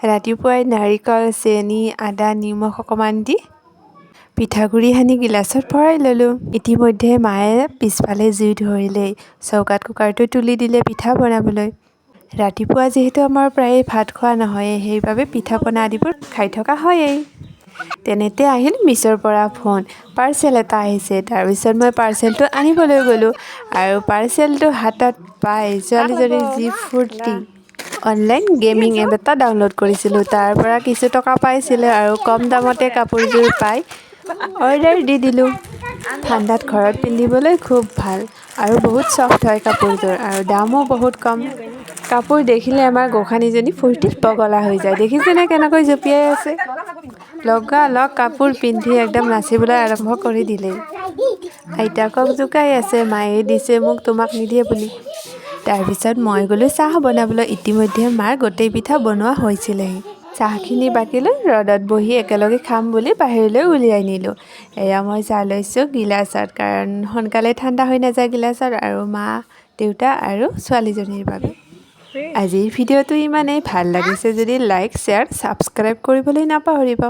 ৰাতিপুৱাই নাৰিকল চেনি আদা নিমখ অকণমান দি পিঠাগুড়ি সানি গিলাচত ভৰাই ল'লোঁ। ইতিমধ্যে মায়ে পিছফালে জুই ধৰিলেই চৌকাত কুকাৰটো তুলি দিলে পিঠা বনাবলৈ। ৰাতিপুৱা যিহেতু আমাৰ প্ৰায়ে ভাত খোৱা নহয়েই, সেইবাবে পিঠা পনা আদিবোৰ খাই থকা হয়েই। তেনেতে আহিল মিছ'ৰ পৰা ফোন, পাৰ্চেল এটা আহিছে। তাৰপিছত মই পাৰ্চেলটো আনিবলৈ গ'লোঁ আৰু পাৰ্চেলটো হাতত পাই ছোৱালীজনীৰ যি ফূৰ্তি। অনলাইন গেমিং এপ এটা ডাউনলোড কৰিছিলোঁ, তাৰ পৰা কিছু টকা পাইছিলোঁ আৰু কম দামতে কাপোৰযোৰ পাই অৰ্ডাৰ দি দিলোঁ। ঠাণ্ডাত ঘৰত পিন্ধিবলৈ খুব ভাল আৰু বহুত ছফ্ট হয় কাপোৰযোৰ আৰু দামো বহুত কম। কাপোৰ দেখিলে আমাৰ গোসানীজনী ফূৰ্তিত পগলা হৈ যায়। দেখিছেনে কেনেকৈ জঁপিয়াই আছে? লগালগ কাপোৰ পিন্ধি একদম নাচিবলৈ আৰম্ভ কৰি দিলেই। আইতাকক জোকাই আছে, মায়ে দিছে মোক তোমাক নিদিয়ে বুলি। তাৰপিছত মই গ'লোঁ চাহ বনাবলৈ। ইতিমধ্যে মাৰ গোটেই পিঠা বনোৱা হৈছিলেহি। চাহখিনি বাকি লৈ ৰ'দত বহি একেলগে খাম বুলি বাহিৰলৈ উলিয়াই নিলোঁ। এয়া মই চাহ লৈছোঁ গিলাচত, কাৰণ সোনকালে ঠাণ্ডা হৈ নাযায় গিলাচত, আৰু মা দেউতা আৰু ছোৱালীজনীৰ বাবে। আজিৰ ভিডিঅ'টো ইমানেই। ভাল লাগিছে যদি লাইক শ্বেয়াৰ ছাবস্ক্ৰাইব কৰিবলৈ নাপাহৰিব।